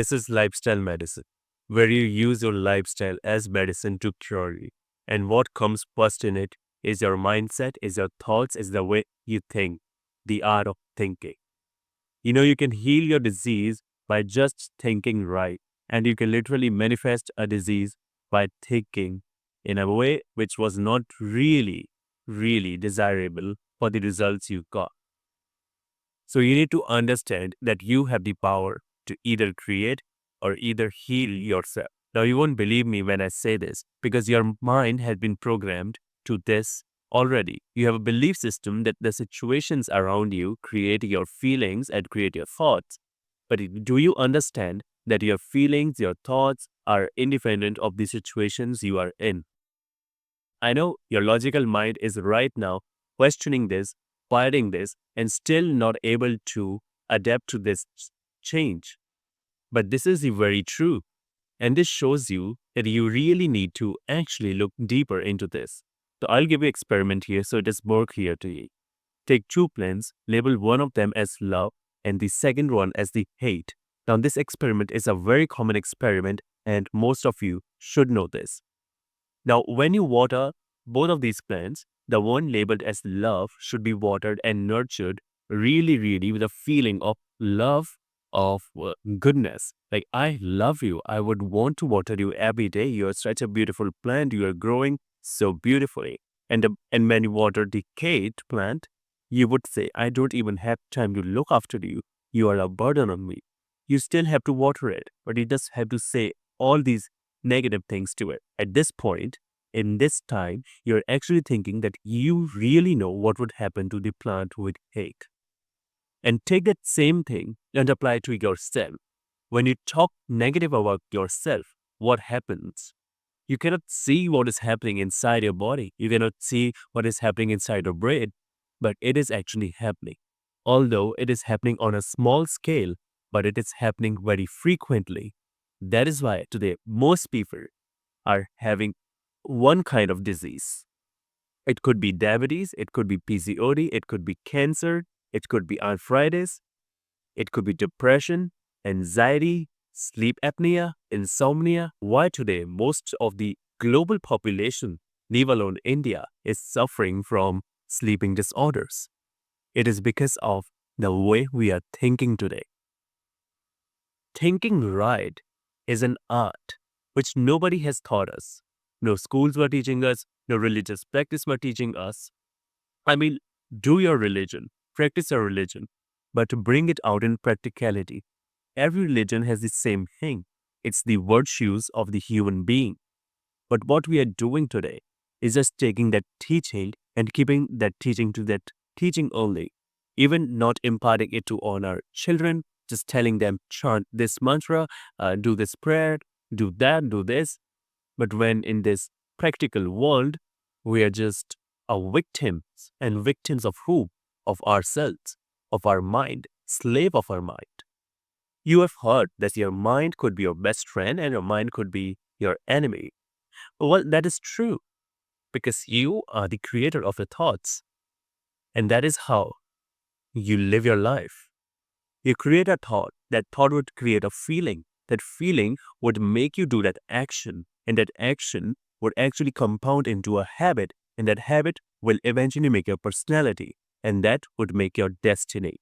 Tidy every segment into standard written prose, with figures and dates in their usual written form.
This is lifestyle medicine, where you use your lifestyle as medicine to cure you. And what comes first in it is your mindset, is your thoughts, is the way you think, the art of thinking. You can heal your disease by just thinking right. And you can literally manifest a disease by thinking in a way which was not really desirable for the results you got. So you need to understand that you have the power to either create or either heal yourself. Now, you won't believe me when I say this because your mind has been programmed to this already. You have a belief system that the situations around you create your feelings and create your thoughts. But do you understand that your feelings, your thoughts are independent of the situations you are in? I know your logical mind is right now questioning this, fighting this, and still not able to adapt to this change. But this is the very true. And this shows you that you really need to actually look deeper into this. So I'll give you experiment here so it is more clear to you. Take two plants, label one of them as love and the second one as the hate. Now this experiment is a very common experiment and most of you should know this. Now, when you water both of these plants, the one labeled as love should be watered and nurtured really with a feeling of love, of goodness. Like, I love you. I would want to water you every day. You are such a beautiful plant. You are growing so beautifully. And when you water the kate plant, you would say, I don't even have time to look after you. You are a burden on me. You still have to water it, but you just have to say all these negative things to it. At this point, in this time, you're actually thinking that you really know what would happen to the plant with hate. And take that same thing and apply it to yourself. When you talk negative about yourself, what happens? You cannot see what is happening inside your body. You cannot see what is happening inside your brain, but it is actually happening. Although it is happening on a small scale, but it is happening very frequently. That is why today most people are having one kind of disease. It could be diabetes, it could be PCOD, it could be cancer, it could be arthritis, it could be depression, anxiety, sleep apnea, insomnia. Why today most of the global population, leave alone India, is suffering from sleeping disorders? It is because of the way we are thinking today. Thinking right is an art which nobody has taught us. No schools were teaching us, no religious practice were teaching us. I mean, do your religion, practice your religion, but to bring it out in practicality. Every religion has the same thing. It's the virtues of the human being. But what we are doing today is just taking that teaching and keeping that teaching to that teaching only, even not imparting it to on our children, just telling them chant this mantra, do this prayer, do that, do this. But when in this practical world, we are just victims, and victims of who? Of ourselves, of our mind, slave of our mind. You have heard that your mind could be your best friend and your mind could be your enemy. Well, that is true because you are the creator of your thoughts. And that is how you live your life. You create a thought, that thought would create a feeling. That feeling would make you do that action, and that action would actually compound into a habit, and that habit will eventually make your personality, and that would make your destiny.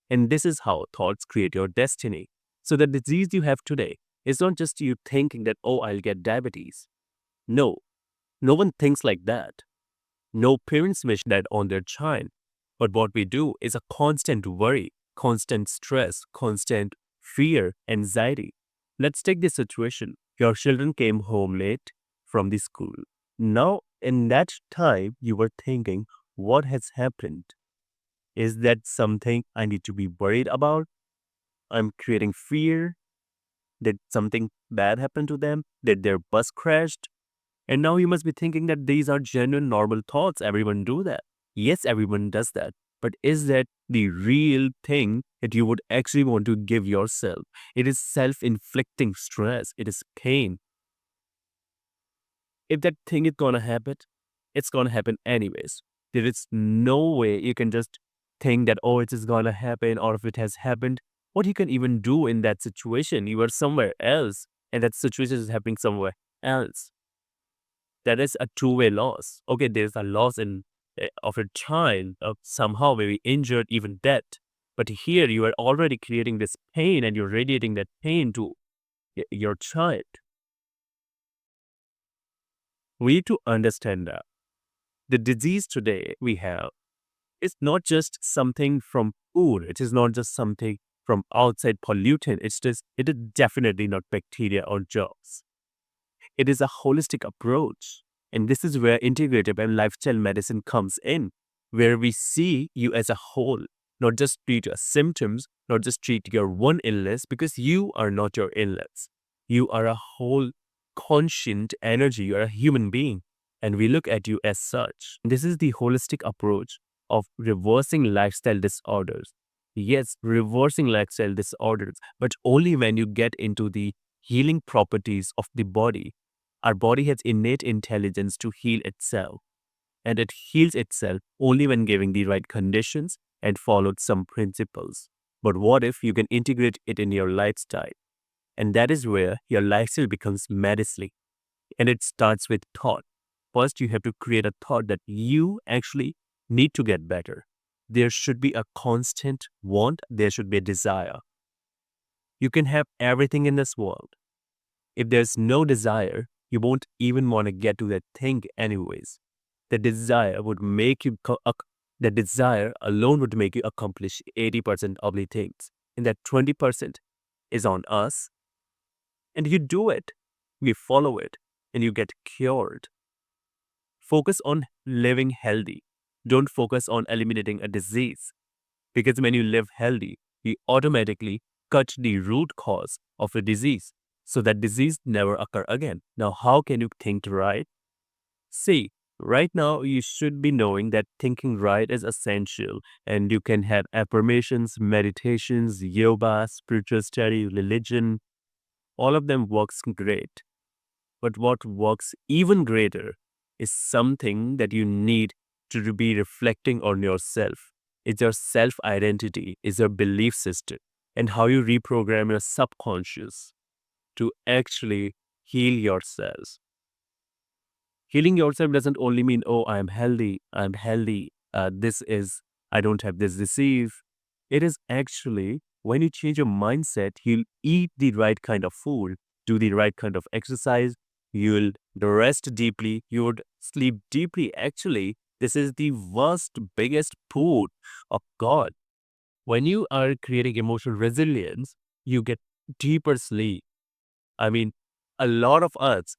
And this is how thoughts create your destiny. So the disease you have today is not just you thinking that, oh, I'll get diabetes. No, no one thinks like that. No parents wish that on their child. But what we do is a constant worry, constant stress, constant fear, anxiety. Let's take this situation. Your children came home late from the school. Now, in that time, you were thinking, what has happened? Is that something I need to be worried about? I'm creating fear. Did something bad happen to them? Did their bus crashed? And now you must be thinking that these are genuine, normal thoughts. Everyone do that. Yes, everyone does that. But is that the real thing that you would actually want to give yourself? It is self-inflicting stress. It is pain. If that thing is gonna happen, it's gonna happen anyways. There is no way you can just think that, oh, it is gonna happen, or if it has happened, what you can even do in that situation. You are somewhere else, and that situation is happening somewhere else. That is a two-way loss. Okay, there's a loss in of a child, of somehow maybe injured, even dead. But here you are already creating this pain, and you're radiating that pain to your child. We need to understand that the disease today we have is not just something from food. It is not just something from outside pollutant. It is definitely not bacteria or germs. It is a holistic approach. And this is where integrative and lifestyle medicine comes in, where we see you as a whole, not just treat your symptoms, not just treat your one illness, because you are not your illness. You are a whole conscient energy. You are a human being. And we look at you as such. This is the holistic approach of reversing lifestyle disorders. Yes, reversing lifestyle disorders, but only when you get into the healing properties of the body. Our body has innate intelligence to heal itself, and it heals itself only when giving the right conditions and followed some principles. But what if you can integrate it in your lifestyle? And that is where your lifestyle becomes medicine. And it starts with thought. First, you have to create a thought that you actually need to get better. There should be a constant want, there should be a desire. You can have everything in this world. If there's no desire, you won't even want to get to that thing anyways. The desire would make you, the desire alone would make you accomplish 80% of the things. And that 20% is on us. And you do it, we follow it, and you get cured. Focus on living healthy. Don't focus on eliminating a disease. Because when you live healthy, you automatically cut the root cause of a disease so that disease never occur again. Now, how can you think right? See, right now you should be knowing that thinking right is essential, and you can have affirmations, meditations, yoga, spiritual study, religion. All of them works great. But what works even greater is something that you need to be reflecting on yourself. It's your self identity, is your belief system, and how you reprogram your subconscious to actually heal yourselves. Healing yourself doesn't only mean, oh, I'm healthy, I don't have this disease. It is actually when you change your mindset, you'll eat the right kind of food, do the right kind of exercise, you'll rest deeply, you would sleep deeply. Actually, this is the vast, biggest pool of God. When you are creating emotional resilience, you get deeper sleep. I mean, a lot of us,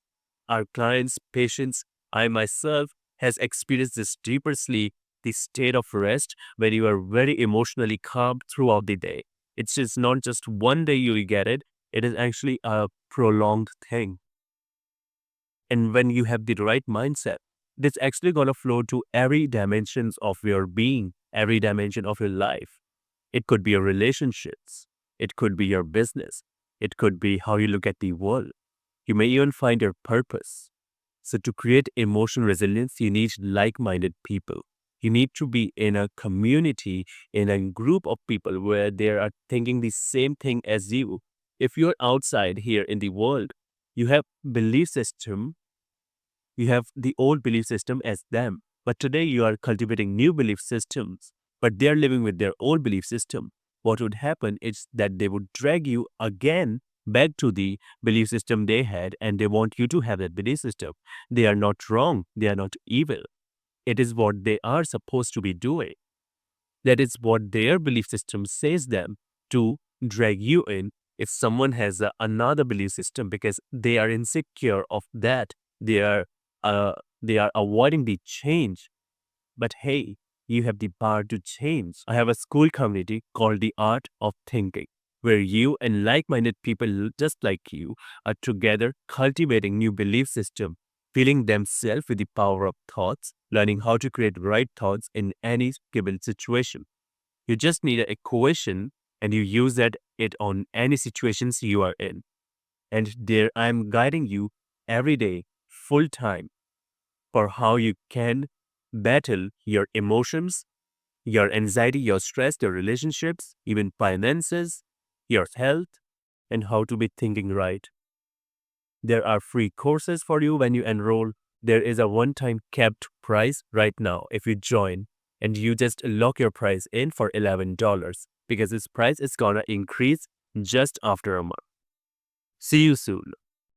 our clients, patients, I myself, has experienced this deeper sleep, the state of rest where you are very emotionally calm throughout the day. It's just not just one day you will get it, it is actually a prolonged thing. And when you have the right mindset, this actually gonna flow to every dimensions of your being, every dimension of your life. It could be your relationships, it could be your business, it could be how you look at the world. You may even find your purpose. So, to create emotional resilience, you need like minded people. You need to be in a community, in a group of people where they are thinking the same thing as you. If you're outside here in the world, you have belief system, you have the old belief system as them. But today you are cultivating new belief systems, but they're living with their old belief system. What would happen is that they would drag you again back to the belief system they had, and they want you to have that belief system. They are not wrong, they are not evil. It is what they are supposed to be doing. That is what their belief system says them to drag you in. If someone has another belief system because they are insecure of that, they are uh, they are avoiding the change. But hey, you have the power to change. I have a school community called the Art of Thinking, where you and like-minded people just like you are together cultivating new belief system, filling themselves with the power of thoughts, learning how to create right thoughts in any given situation. You just need a equation and you use it on any situations you are in. And there I'm guiding you every day, full time, for how you can battle your emotions, your anxiety, your stress, your relationships, even finances. your health, and how to be thinking right. There are free courses for you when you enroll. There is a one-time capped price right now if you join, and you just lock your price in for $11 because this price is gonna increase just after a month. See you soon.